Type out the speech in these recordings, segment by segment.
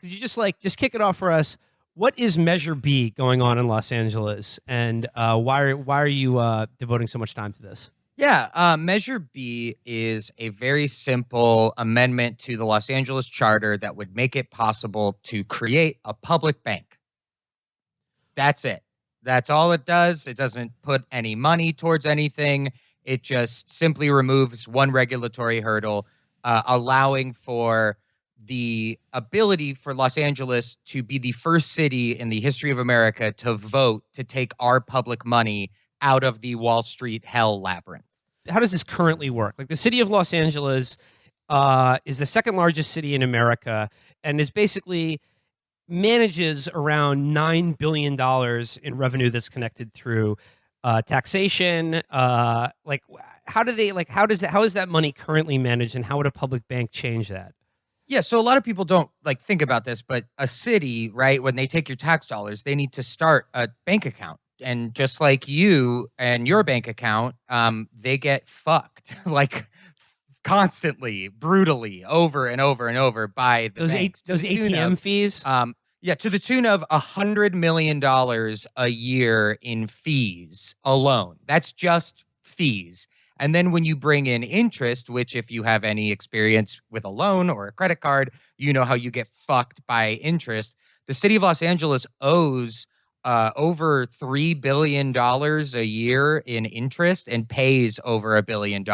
could you just kick it off for us? What is Measure B going on in Los Angeles, and why are you devoting so much time to this? Yeah, Measure B is a very simple amendment to the Los Angeles Charter that would make it possible to create a public bank. That's it. That's all it does. It doesn't put any money towards anything. It just simply removes one regulatory hurdle, allowing for the ability for Los Angeles to be the first city in the history of America to vote to take our public money out of the Wall Street hell labyrinth. How does this currently work? Like the city of Los Angeles is the second largest city in America and is basically manages around $9 billion in revenue that's connected through taxation. How is that money currently managed, and how would a public bank change that? Yeah, so a lot of people don't think about this, but a city, right, when they take your tax dollars, they need to start a bank account. And just like you and your bank account, they get fucked constantly, brutally, over and over and over by the banks. Those ATM fees. Yeah, to the tune of $100 million a year in fees alone. That's just fees. And then when you bring in interest, which if you have any experience with a loan or a credit card, you know how you get fucked by interest. The city of Los Angeles owes over $3 billion a year in interest and pays over $1 billion.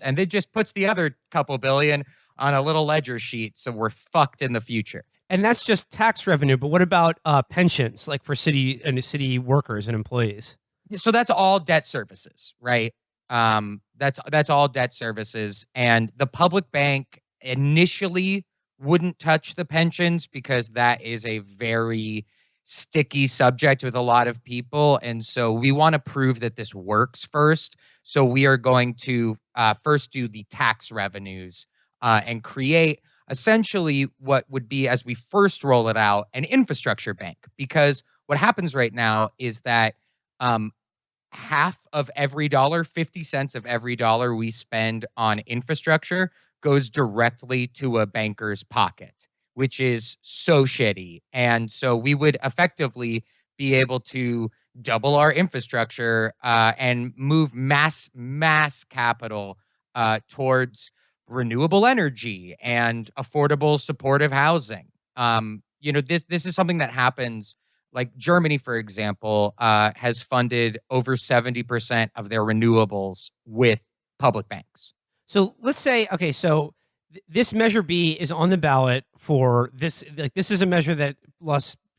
And it just puts the other couple billion on a little ledger sheet. So we're fucked in the future. And that's just tax revenue. But what about pensions, like for city workers and employees? So that's all debt services, right? That's all debt services. And the public bank initially wouldn't touch the pensions because that is a very sticky subject with a lot of people. And so we want to prove that this works first. So we are going to first do the tax revenues and create essentially what would be, as we first roll it out, an infrastructure bank. Because what happens right now is that half of every dollar, 50 cents of every dollar we spend on infrastructure goes directly to a banker's pocket, which is so shitty. And so we would effectively be able to double our infrastructure and move mass capital towards renewable energy and affordable supportive housing. This is something that happens. Like Germany, for example, has funded over 70% of their renewables with public banks. So let's say, okay, so this Measure B is on the ballot for this. Like, this is a measure that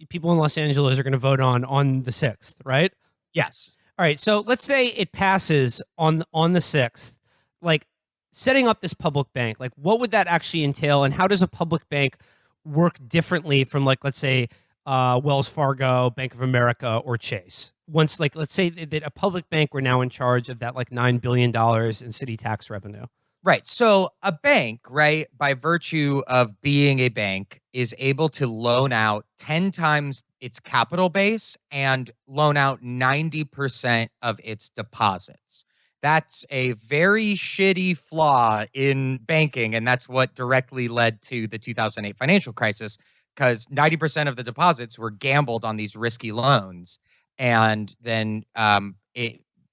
people in Los Angeles are going to vote on the 6th, right? Yes. All right. So let's say it passes on the 6th. Like, setting up this public bank, like, what would that actually entail, and how does a public bank work differently from, like, let's say, Wells Fargo, Bank of America, or Chase? Once, like, let's say that a public bank were now in charge of that, like, $9 billion in city tax revenue. Right. So a bank, right, by virtue of being a bank, is able to loan out 10 times its capital base and loan out 90% of its deposits. That's a very shitty flaw in banking, and that's what directly led to the 2008 financial crisis, because 90% of the deposits were gambled on these risky loans, and then the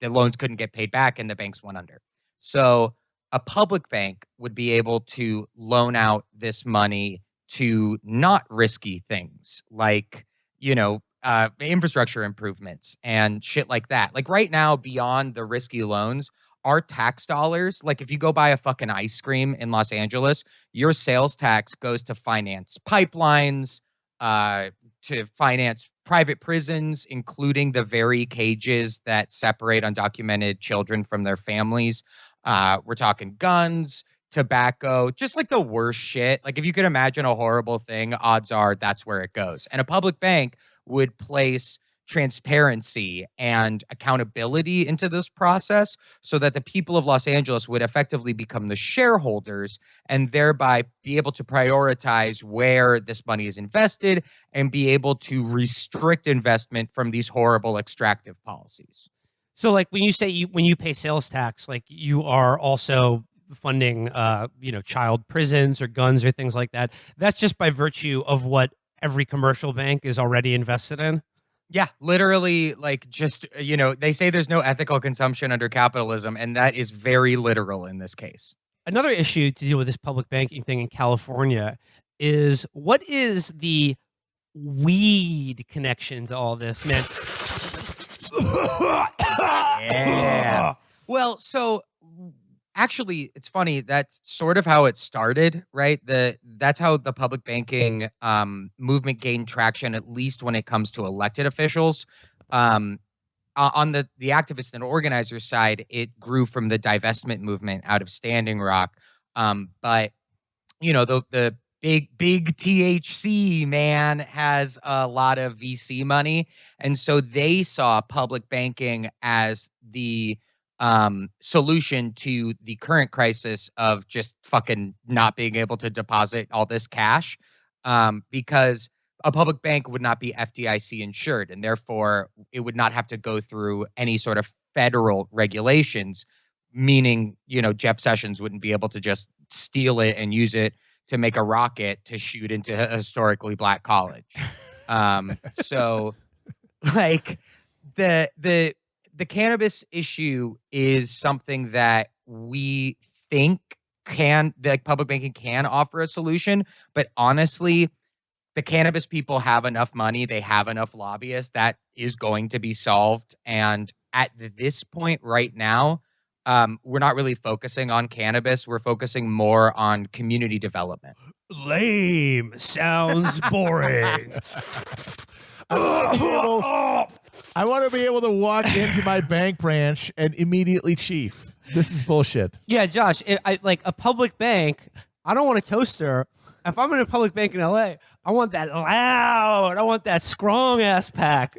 loans couldn't get paid back, and the banks went under. So a public bank would be able to loan out this money to not risky things like, infrastructure improvements and shit like that. Like right now, beyond the risky loans, our tax dollars, like if you go buy a fucking ice cream in Los Angeles, your sales tax goes to finance pipelines, to finance private prisons, including the very cages that separate undocumented children from their families. We're talking guns, tobacco, just like the worst shit. Like if you could imagine a horrible thing, odds are that's where it goes. And a public bank would place transparency and accountability into this process so that the people of Los Angeles would effectively become the shareholders and thereby be able to prioritize where this money is invested and be able to restrict investment from these horrible extractive policies. So, like, when you pay sales tax, like, you are also funding, child prisons or guns or things like that. That's just by virtue of what every commercial bank is already invested in. Yeah, literally, like, just, they say there's no ethical consumption under capitalism, and that is very literal in this case. Another issue to deal with this public banking thing in California is what is the weed connection to all this, man? Yeah. Well, so actually, it's funny. That's sort of how it started, right? That's how the public banking movement gained traction, at least when it comes to elected officials. On the activist and organizer side, it grew from the divestment movement out of Standing Rock. But the big THC man has a lot of VC money, and so they saw public banking as the solution to the current crisis of just fucking not being able to deposit all this cash, because a public bank would not be FDIC insured, and therefore it would not have to go through any sort of federal regulations, meaning, Jeff Sessions wouldn't be able to just steal it and use it to make a rocket to shoot into a historically black college. So like the cannabis issue is something that we think public banking can offer a solution, but honestly, the cannabis people have enough money, they have enough lobbyists, that is going to be solved. And at this point right now, we're not really focusing on cannabis. We're focusing more on community development. Lame. Sounds boring. I want to be able to walk into my bank branch and immediately chief. This is bullshit. Yeah, Josh, I like a public bank. I don't want a toaster. If I'm in a public bank in LA, I want that loud. I want that strong ass pack.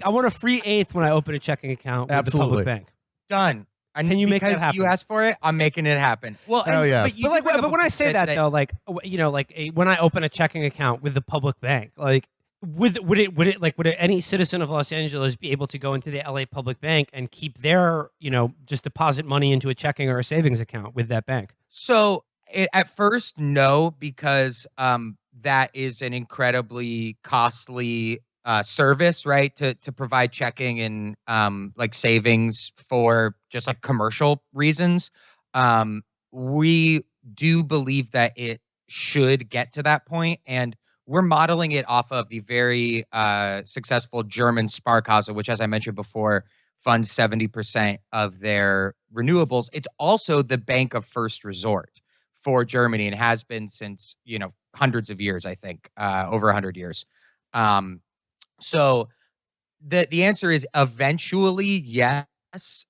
I want a free eighth when I open a checking account with the public bank. Done. Can you make that happen? You asked for it, I'm making it happen. Well, hell yeah. But when I say that though, when I open a checking account with the public bank, like would any citizen of Los Angeles be able to go into the LA public bank and keep their, just deposit money into a checking or a savings account with that bank? So at first, no, because that is an incredibly costly service, right? To provide checking and like savings for just like commercial reasons. We do believe that it should get to that point, and we're modeling it off of the very successful German Sparkasse, which, as I mentioned before, funds 70% of their renewables. It's also the bank of first resort for Germany and has been since, hundreds of years, I think, over 100 years. So the answer is eventually, yes,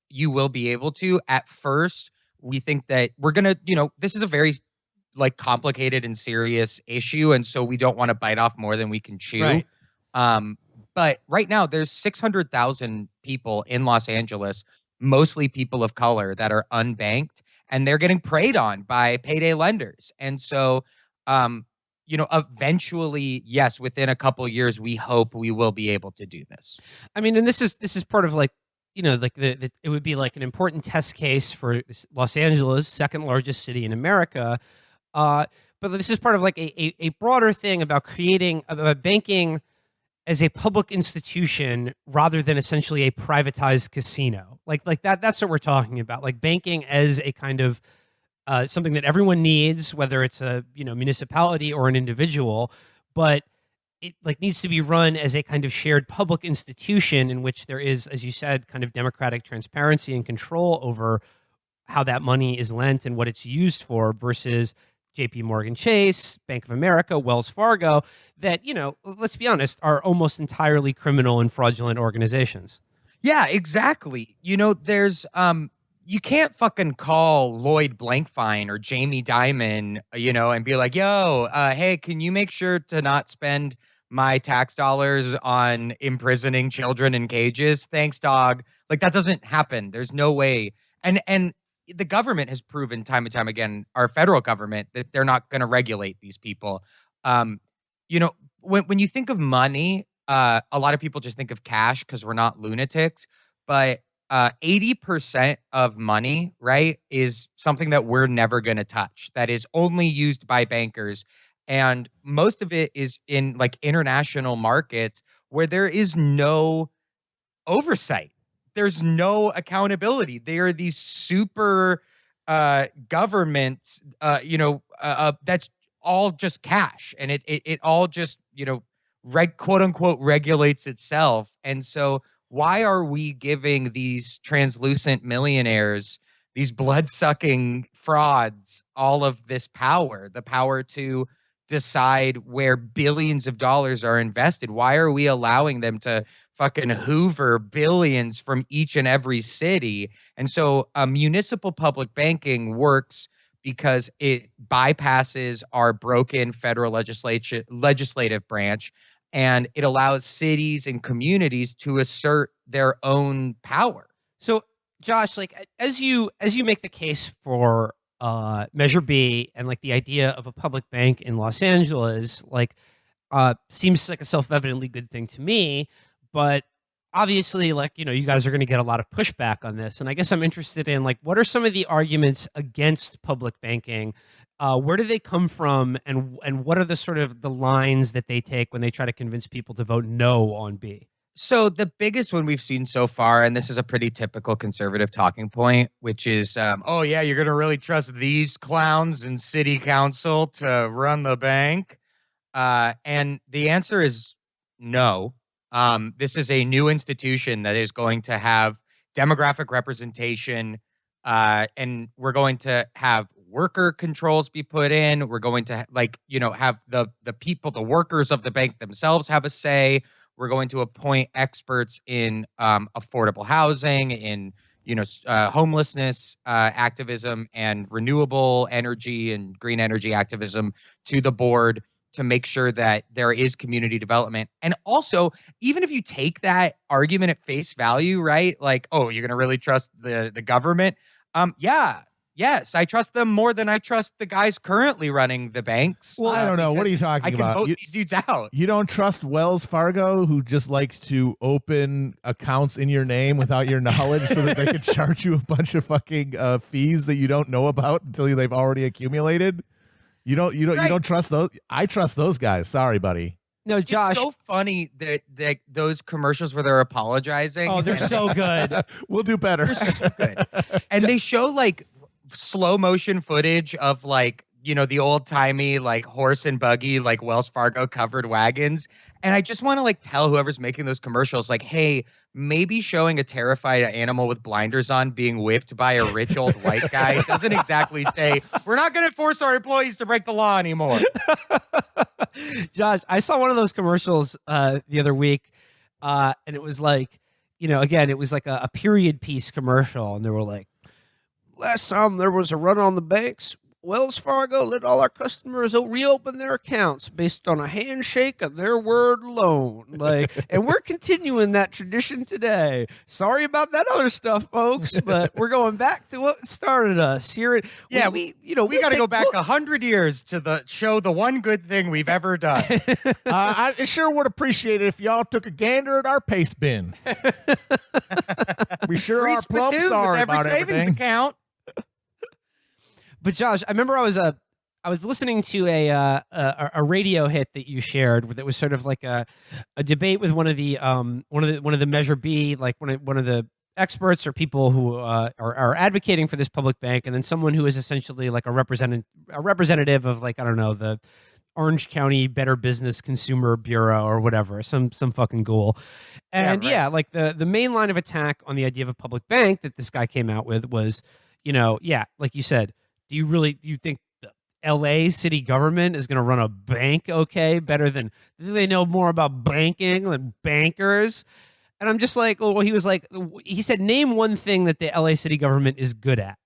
you will be able to. At first, we think that we're going to, this is a very like complicated and serious issue. And so we don't want to bite off more than we can chew. Right. But right now there's 600,000 people in Los Angeles, mostly people of color, that are unbanked, and they're getting preyed on by payday lenders. And so, eventually, yes, within a couple years, we hope we will be able to do this. I mean, and this is part of like, it would be like an important test case for Los Angeles, second largest city in America. But this is part of like a broader thing about creating about banking as a public institution rather than essentially a privatized casino. Like that's what we're talking about. Like banking as a kind of something that everyone needs, whether it's a municipality or an individual, but it like needs to be run as a kind of shared public institution in which there is, as you said, kind of democratic transparency and control over how that money is lent and what it's used for, versus JP Morgan Chase, Bank of America, Wells Fargo, that, let's be honest, are almost entirely criminal and fraudulent organizations. Yeah, exactly. There's you can't fucking call Lloyd Blankfein or Jamie Dimon, and be like, yo, hey, can you make sure to not spend my tax dollars on imprisoning children in cages? Thanks, dog. Like, that doesn't happen. There's no way. And the government has proven time and time again, our federal government, that they're not going to regulate these people. When you think of money, a lot of people just think of cash because we're not lunatics, but 80% of money, right, is something that we're never going to touch, that is only used by bankers. And most of it is in like international markets where there is no oversight. There's no accountability. They are these super governments, that's all just cash, and it all just quote unquote regulates itself. And so why are we giving these translucent millionaires, these blood sucking frauds, all of this power, the power to decide where billions of dollars are invested? Why are we allowing them to fucking hoover billions from each and every city? And so municipal public banking works because it bypasses our broken federal legislative branch, and it allows cities and communities to assert their own power. So, Josh, like as you make the case for Measure B and like the idea of a public bank in Los Angeles, like seems like a self-evidently good thing to me, but obviously, like, you guys are going to get a lot of pushback on this. And I guess I'm interested in, like, what are some of the arguments against public banking? Where do they come from? And what are the sort of the lines that they take when they try to convince people to vote no on B? So the biggest one we've seen so far, and this is a pretty typical conservative talking point, which is, oh, yeah, you're going to really trust these clowns in city council to run the bank? And the answer is no. This is a new institution that is going to have demographic representation, and we're going to have worker controls be put in. We're going to have the people, the workers of the bank themselves have a say. We're going to appoint experts in affordable housing, in homelessness activism, and renewable energy and green energy activism to the board to make sure that there is community development. And also, even if you take that argument at face value, right? Like, oh, you're going to really trust the government? Yes, I trust them more than I trust the guys currently running the banks. Well, I don't know. What are you talking about? I can vote these dudes out. You don't trust Wells Fargo, who just likes to open accounts in your name without your knowledge so that they can charge you a bunch of fucking fees that you don't know about until they've already accumulated? You don't trust those. I trust those guys. Sorry, buddy. No, Josh. It's so funny that those commercials where they're apologizing. Oh, they're so good. We'll do better. They're so good. And they show like slow motion footage of like, the old timey like horse and buggy, like Wells Fargo covered wagons. And I just want to like tell whoever's making those commercials, like, hey, maybe showing a terrified animal with blinders on being whipped by a rich old white guy doesn't exactly say we're not going to force our employees to break the law anymore. Josh, I saw one of those commercials the other week, and it was like, again, it was like a period piece commercial, and they were like, last time there was a run on the banks, Wells Fargo let all our customers reopen their accounts based on a handshake and their word alone. Like, and we're continuing that tradition today. Sorry about that other stuff, folks, but we're going back to what started us here. Yeah, we got to go back 100 years to show the one good thing we've ever done. I sure would appreciate it if y'all took a gander at our paste bin. We sure are plumb sorry about every savings everything. Account. But Josh, I remember I was listening to a radio hit that you shared that was sort of like a debate with one of the Measure B, like one of the experts or people who are advocating for this public bank, and then someone who is essentially like a representative of, like, I don't know, the Orange County Better Business Consumer Bureau or whatever, some fucking ghoul. And like the main line of attack on the idea of a public bank that this guy came out with was, like you said, do you think the LA city government is going to run a bank better than, do they know more about banking than bankers? And I'm just like, he said, name one thing that the LA city government is good at.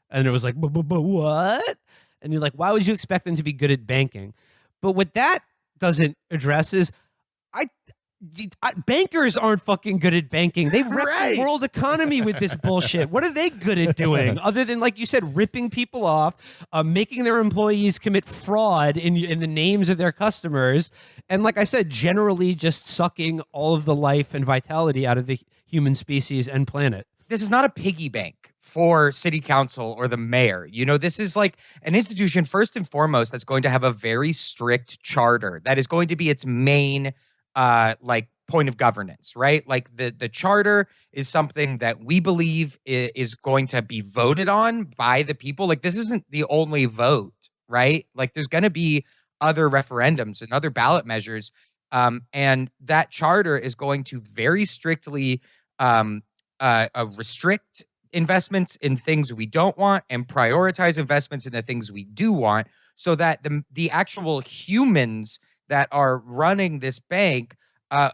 And it was like, what? And you're like, why would you expect them to be good at banking? But what that doesn't address is, bankers aren't fucking good at banking. They wreck the world economy with this bullshit. What are they good at doing other than, like you said, ripping people off, making their employees commit fraud in the names of their customers, and, like I said, generally just sucking all of the life and vitality out of the human species and planet? This is not a piggy bank for city council or the mayor. You know, this is like an institution, first and foremost, that's going to have a very strict charter that is going to be its main like point of governance, right? Like the charter is something that we believe is going to be voted on by the people. Like this isn't the only vote, right? Like there's going to be other referendums and other ballot measures. And that charter is going to very strictly restrict investments in things we don't want and prioritize investments in the things we do want, so that the actual humans that are running this bank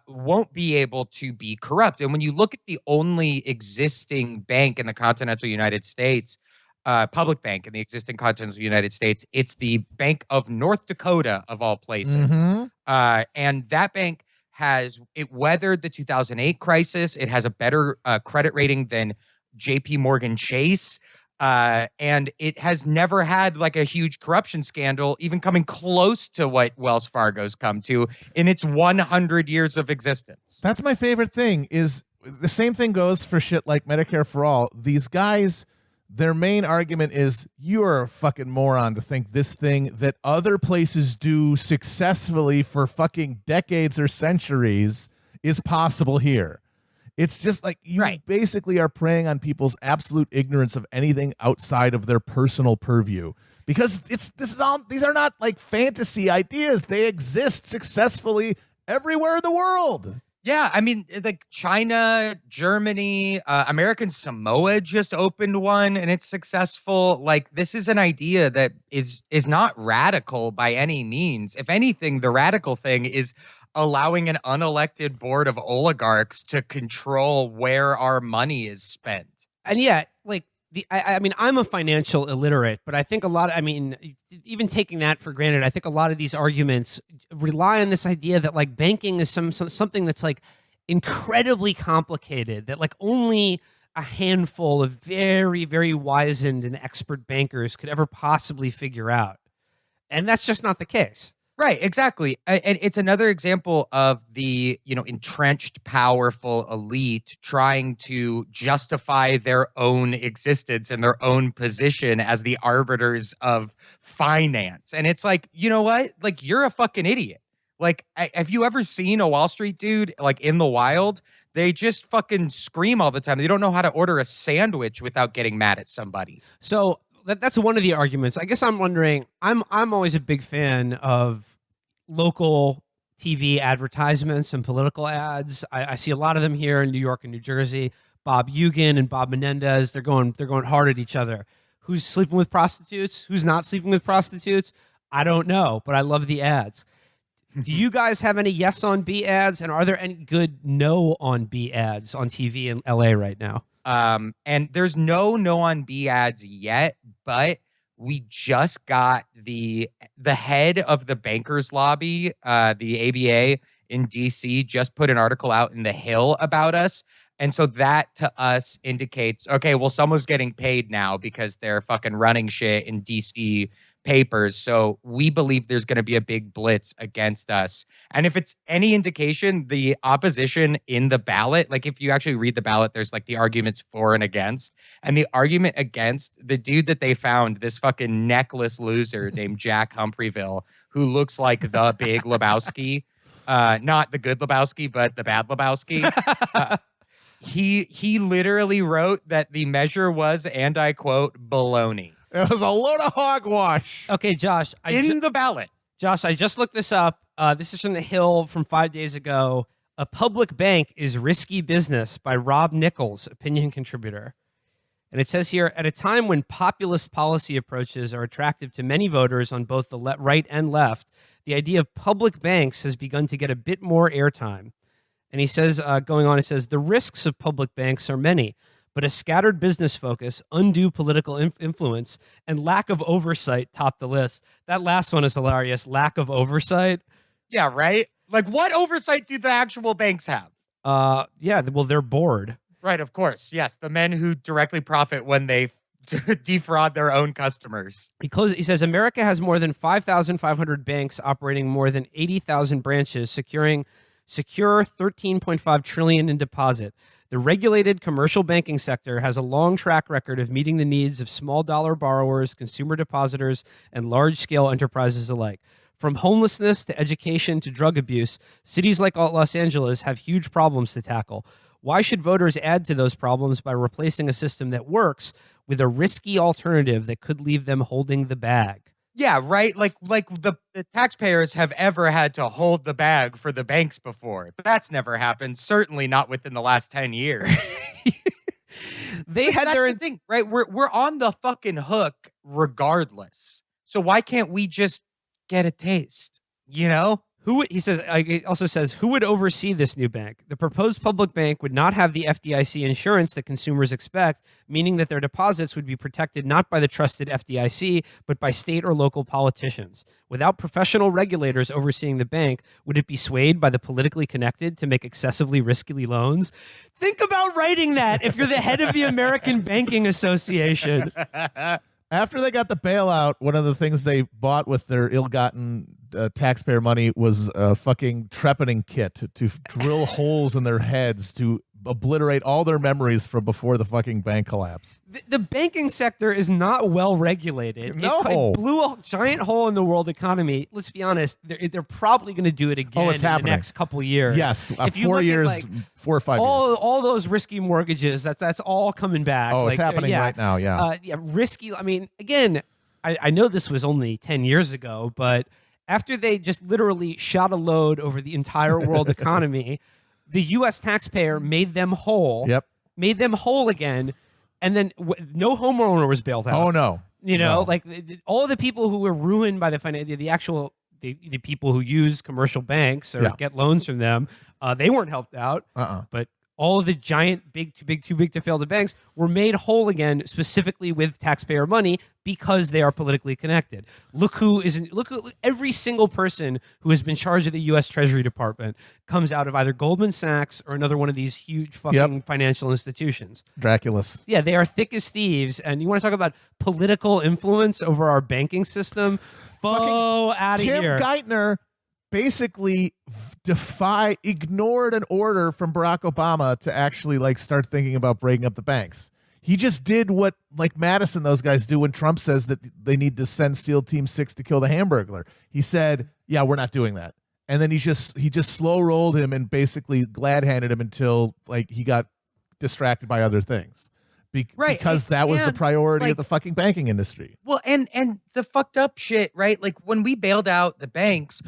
won't be able to be corrupt. And when you look at the only existing bank in the continental United States, public bank in the existing continental United States, it's the Bank of North Dakota, of all places. Mm-hmm. And that bank it weathered the 2008 crisis. It has a better credit rating than JP Morgan Chase. And it has never had like a huge corruption scandal, even coming close to what Wells Fargo's come to in its 100 years of existence. That's my favorite thing. Is the same thing goes for shit like Medicare for All. These guys, their main argument is you're a fucking moron to think this thing that other places do successfully for fucking decades or centuries is possible here. It's just like you basically are preying on people's absolute ignorance of anything outside of their personal purview, because these are not like fantasy ideas. They exist successfully everywhere in the world. Yeah, I mean, like China, Germany, American Samoa just opened one and it's successful. Like this is an idea that is not radical by any means. If anything, the radical thing is allowing an unelected board of oligarchs to control where our money is spent. And yeah, like I mean, I'm a financial illiterate, but I think I mean, even taking that for granted, I think a lot of these arguments rely on this idea that like banking is something that's like incredibly complicated, that like only a handful of very, very wizened and expert bankers could ever possibly figure out. And that's just not the case. Right, exactly. And it's another example of the, entrenched, powerful elite trying to justify their own existence and their own position as the arbiters of finance. And it's like, you know what? Like, you're a fucking idiot. Like, have you ever seen a Wall Street dude, like, in the wild? They just fucking scream all the time. They don't know how to order a sandwich without getting mad at somebody. So that's one of the arguments. I guess I'm wondering, I'm always a big fan of local TV advertisements and political ads. I see a lot of them here in New York and New Jersey. Bob Eugen and Bob Menendez, they're going hard at each other. Who's sleeping with prostitutes? Who's not sleeping with prostitutes? I don't know, but I love the ads. Do you guys have any yes on B ads, and are there any good no on B ads on TV in LA right now? And there's no on B ads yet, but we just got the head of the bankers lobby, the ABA in DC, just put an article out in The Hill about us. And so that to us indicates, okay, well, someone's getting paid now because they're fucking running shit in DC papers. So we believe there's going to be a big blitz against us. And if it's any indication, the opposition in the ballot, like if you actually read the ballot, there's like the arguments for and against. And the argument against, the dude that they found, this fucking necklace loser named Jack Humphreyville, who looks like the big Lebowski, not the good Lebowski, but the bad Lebowski. He literally wrote that the measure was, and I quote, baloney. It was a load of hogwash. Okay, Josh. In the ballot. Josh, I just looked this up. This is from The Hill from 5 days ago. A Public Bank is Risky Business by Rob Nichols, opinion contributor. And it says here, at a time when populist policy approaches are attractive to many voters on both the right and left, the idea of public banks has begun to get a bit more airtime. And he says, going on, it says, the risks of public banks are many, but a scattered business focus, undue political influence, and lack of oversight top the list. That last one is hilarious. Lack of oversight. Yeah, right? Like, what oversight do the actual banks have? Yeah, well, they're bored. Right, of course. Yes, the men who directly profit when they defraud their own customers. He says, America has more than 5,500 banks operating more than 80,000 branches, secure $13.5 trillion in deposit. The regulated commercial banking sector has a long track record of meeting the needs of small dollar borrowers, consumer depositors, and large-scale enterprises alike. From homelessness to education to drug abuse, cities like Los Angeles have huge problems to tackle. Why should voters add to those problems by replacing a system that works with a risky alternative that could leave them holding the bag? Yeah, right. Like the taxpayers have ever had to hold the bag for the banks before. That's never happened. Certainly not within the last 10 years. They had their thing, right? We're on the fucking hook regardless. So why can't we just get a taste? You know? He says, it also says, who would oversee this new bank? The proposed public bank would not have the FDIC insurance that consumers expect, meaning that their deposits would be protected not by the trusted FDIC, but by state or local politicians. Without professional regulators overseeing the bank, would it be swayed by the politically connected to make excessively risky loans? Think about writing that if you're the head of the American Banking Association. After they got the bailout, one of the things they bought with their ill-gotten taxpayer money was a fucking trepanning kit to drill holes in their heads to obliterate all their memories from before the fucking bank collapse. The banking sector is not well regulated. No. It blew a giant hole in the world economy. Let's be honest, they're probably going to do it again in the next couple years. Yes, if you 4 look years, at 4 or 5 years. All those risky mortgages, that's all coming back. Oh, it's happening right now, yeah. Risky. I mean, again, I know this was only 10 years ago, but after they just literally shot a load over the entire world economy, the U.S. taxpayer made them whole. Yep. Made them whole again, and then no homeowner was bailed out. Oh no. You know, No. like all of the people who were ruined by the people who use commercial banks or get loans from them, they weren't helped out. But all of the giant, too big to fail the banks were made whole again, specifically with taxpayer money because they are politically connected. Look every single person who has been charged of the U.S. Treasury Department comes out of either Goldman Sachs or another one of these huge fucking financial institutions. Draculus. Yeah, they are thick as thieves. And you want to talk about political influence over our banking system? Out of here. Tim Geithner basically ignored an order from Barack Obama to actually start thinking about breaking up the banks. He just did what Madison, those guys do when Trump says that they need to send SEAL Team 6 to kill the Hamburglar. He said, yeah, we're not doing that. And then he just slow rolled him and basically glad handed him until he got distracted by other things. Because that was the priority of the fucking banking industry. Well, and the fucked up shit, right? Like when we bailed out the banks,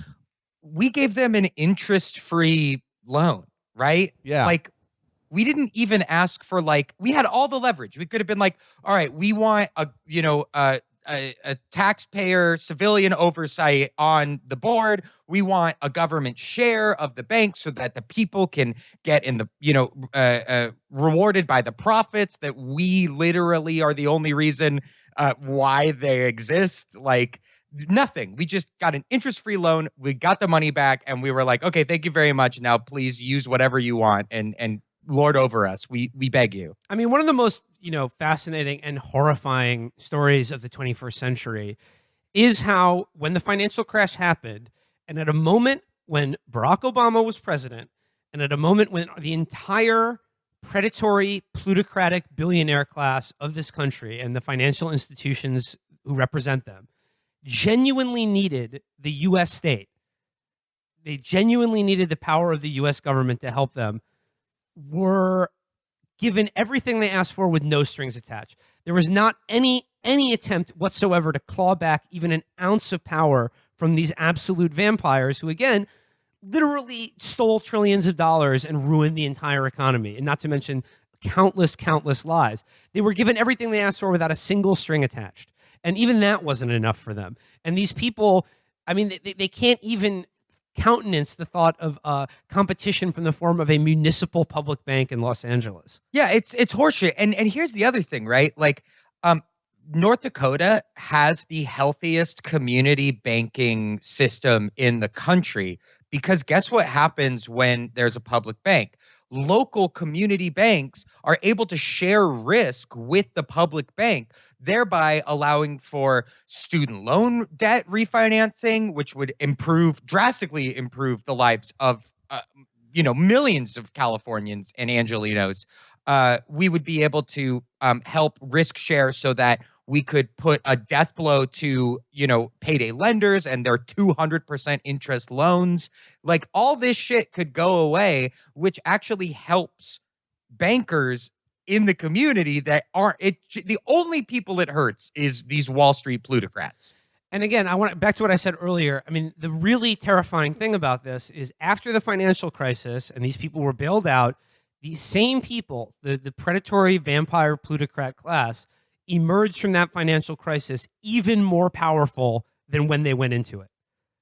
we gave them an interest-free loan, right? Yeah. We didn't even ask for we had all the leverage. We could have been all right, we want a taxpayer civilian oversight on the board. We want a government share of the bank so that the people can get in the rewarded by the profits that we literally are the only reason why they exist. Nothing. We just got an interest-free loan. We got the money back, and we were like, okay, thank you very much. Now please use whatever you want and lord over us. We beg you. I mean, one of the most fascinating and horrifying stories of the 21st century is how when the financial crash happened, and at a moment when Barack Obama was president, and at a moment when the entire predatory, plutocratic billionaire class of this country and the financial institutions who represent them genuinely needed the U.S. state. They genuinely needed the power of the U.S. government to help them, were given everything they asked for with no strings attached. There was not any attempt whatsoever to claw back even an ounce of power from these absolute vampires who, again, literally stole trillions of dollars and ruined the entire economy, and not to mention countless lies. They were given everything they asked for without a single string attached. And even that wasn't enough for them. And these people, I mean, they can't even countenance the thought of competition from the form of a municipal public bank in Los Angeles. Yeah, it's horseshit. And here's the other thing, right? North Dakota has the healthiest community banking system in the country, because guess what happens when there's a public bank? Local community banks are able to share risk with the public bank, thereby allowing for student loan debt refinancing, which would drastically improve the lives of millions of Californians and Angelinos, we would be able to help risk share so that we could put a death blow to, payday lenders and their 200% interest loans. Like, all this shit could go away, which actually helps bankers in the community that aren't the only people it hurts is these Wall Street plutocrats. And again, I want back to what I said earlier. I mean, the really terrifying thing about this is after the financial crisis and these people were bailed out, these same people, the predatory vampire plutocrat class, emerged from that financial crisis even more powerful than when they went into it.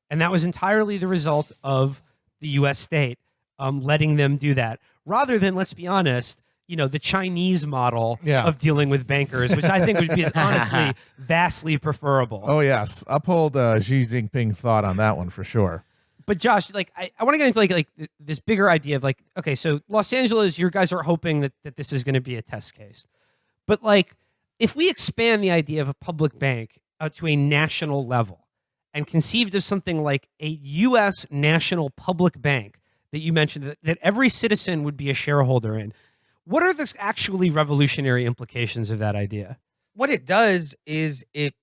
And that was entirely the result of the U.S. state letting them do that, rather than, let's be honest, the Chinese model of dealing with bankers, which I think would be honestly vastly preferable. Oh, yes. Uphold Xi Jinping thought on that one for sure. But Josh, I want to get into like this bigger idea of okay, so Los Angeles, you guys are hoping that this is going to be a test case. But if we expand the idea of a public bank to a national level and conceived of something like a U.S. national public bank that you mentioned that every citizen would be a shareholder in, what are the actually revolutionary implications of that idea? What it does is it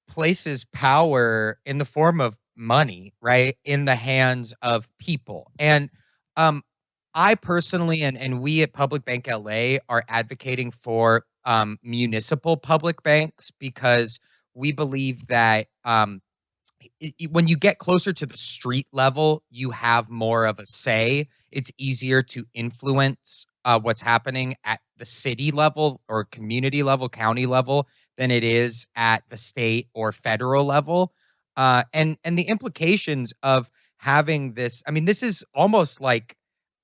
places power in the form of money, right, in the hands of people. And I personally and we at Public Bank LA are advocating for municipal public banks because we believe that when you get closer to the street level, you have more of a say. It's easier to influence what's happening at the city level or community level, county level, than it is at the state or federal level. And the implications of having this, I mean, this is almost like,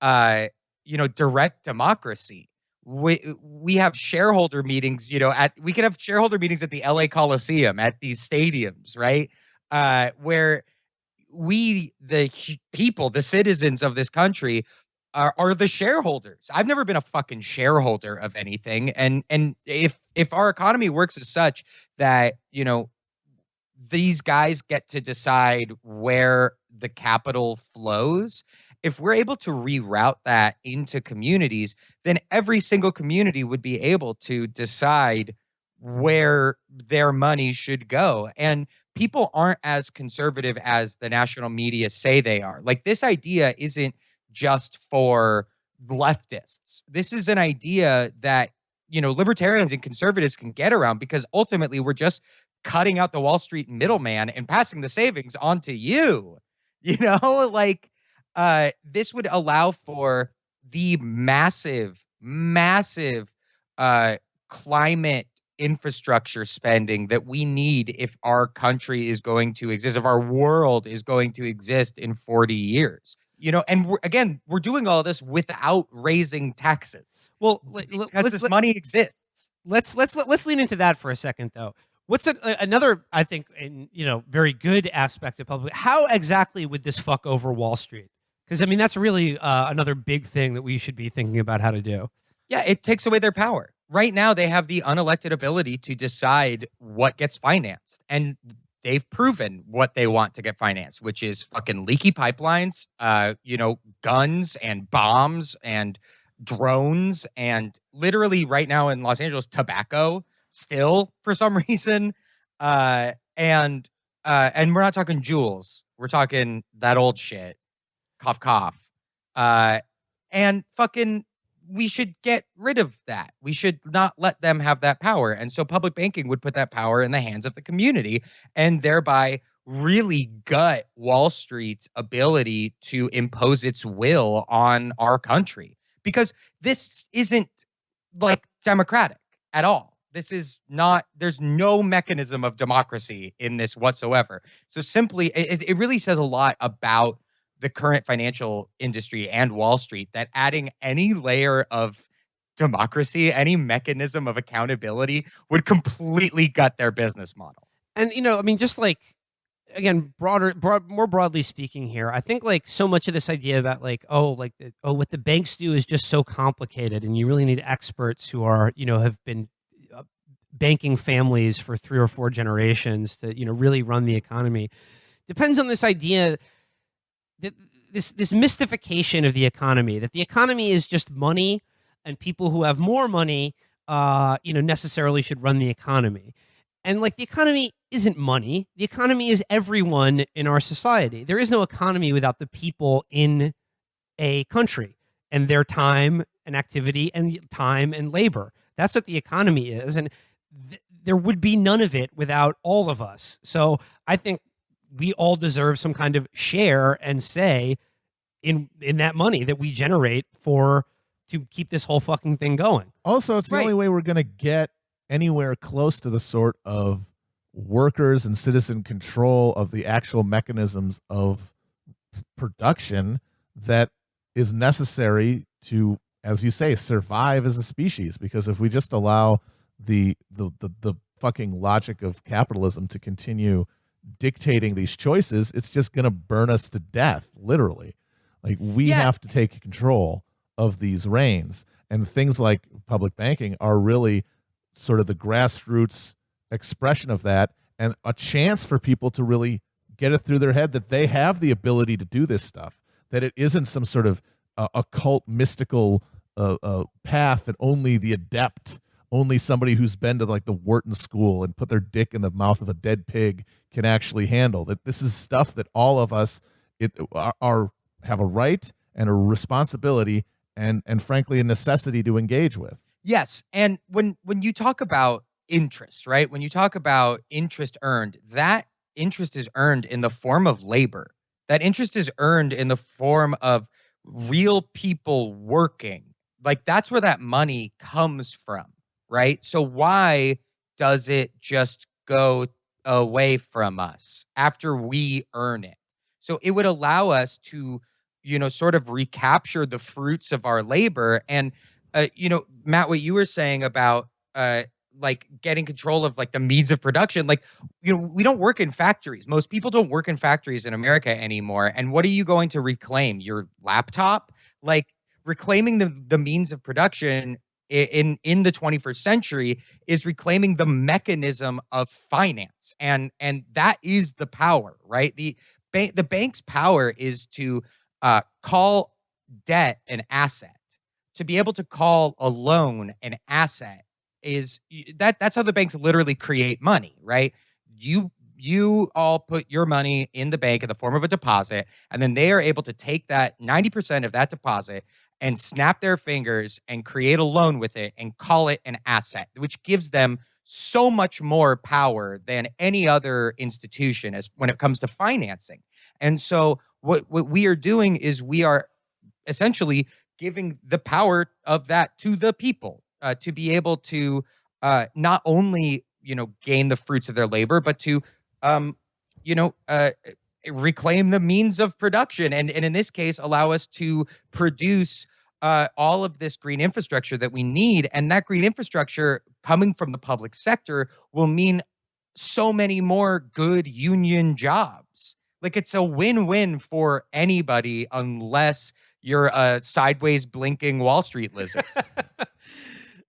direct democracy. We have shareholder meetings, we could have shareholder meetings at the LA Coliseum, at these stadiums, right? Where we, the people, the citizens of this country, are the shareholders. I've never been a fucking shareholder of anything, and if our economy works as such that these guys get to decide where the capital flows, if we're able to reroute that into communities, then every single community would be able to decide where their money should go. And people aren't as conservative as the national media say they are. Like, this idea isn't just for leftists. This is an idea that, libertarians and conservatives can get around, because ultimately we're just cutting out the Wall Street middleman and passing the savings on to you. This would allow for the massive climate infrastructure spending that we need if our country is going to exist, if our world is going to exist in 40 years. And we're doing all this without raising taxes. Well, because this money exists. Let's lean into that for a second, though. What's another, I think, very good aspect of public? How exactly would this fuck over Wall Street? Because, I mean, that's really another big thing that we should be thinking about how to do. Yeah, it takes away their power. Right now, they have the unelected ability to decide what gets financed. And they've proven what they want to get financed, which is fucking leaky pipelines, guns and bombs and drones, and literally right now in Los Angeles, tobacco still for some reason. And we're not talking jewels. We're talking that old shit. Cough, cough. And fucking, we should get rid of that. We should not let them have that power. And so public banking would put that power in the hands of the community, and thereby really gut Wall Street's ability to impose its will on our country. Because this isn't democratic at all. This is not, there's no mechanism of democracy in this whatsoever. So simply, it really says a lot about the current financial industry and Wall Street that adding any layer of democracy, any mechanism of accountability would completely gut their business model. And, just again, more broadly speaking here, I think so much of this idea about what the banks do is just so complicated, and you really need experts who are, have been banking families for 3 or 4 generations to, really run the economy. Depends on this idea that this mystification of the economy, that the economy is just money, and people who have more money, necessarily should run the economy. And like, the economy isn't money. The economy is everyone in our society. There is no economy without the people in a country and their time and activity and time and labor. That's what the economy is. And there would be none of it without all of us. So I think we all deserve some kind of share and say in that money that we generate to keep this whole fucking thing going. Also, it's the only way we're going to get anywhere close to the sort of workers and citizen control of the actual mechanisms of production that is necessary to, as you say, survive as a species. Because if we just allow the fucking logic of capitalism to continue dictating these choices, it's just going to burn us to death, literally. Like, we have to take control of these reins, and things like public banking are really sort of the grassroots expression of that, and a chance for people to really get it through their head that they have the ability to do this stuff, that it isn't some sort of occult mystical path that only the adept, only somebody who's been to like the Wharton School and put their dick in the mouth of a dead pig can actually handle. That this is stuff that all of us have a right and a responsibility and frankly a necessity to engage with. Yes, and when you talk about interest, right? When you talk about interest earned, that interest is earned in the form of labor. That interest is earned in the form of real people working. Like, that's where that money comes from, right? So why does it just go away from us after we earn it? So it would allow us to, sort of recapture the fruits of our labor. And, Matt, what you were saying about, like, getting control of like the means of production, like, we don't work in factories. Most people don't work in factories in America anymore. And what are you going to reclaim? Your laptop? Like, reclaiming the means of production in the 21st century is reclaiming the mechanism of finance. And that is the power, right? The bank's power is to call debt an asset. To be able to call a loan an asset is that's how the banks literally create money, right? You all put your money in the bank in the form of a deposit, and then they are able to take that 90% of that deposit and snap their fingers and create a loan with it and call it an asset, which gives them so much more power than any other institution as when it comes to financing. And so what we are doing is we are essentially giving the power of that to the people to be able to not only gain the fruits of their labor, but to reclaim the means of production, and in this case allow us to produce all of this green infrastructure that we need. And that green infrastructure coming from the public sector will mean so many more good union jobs. Like, it's a win-win for anybody unless you're a sideways blinking Wall Street lizard.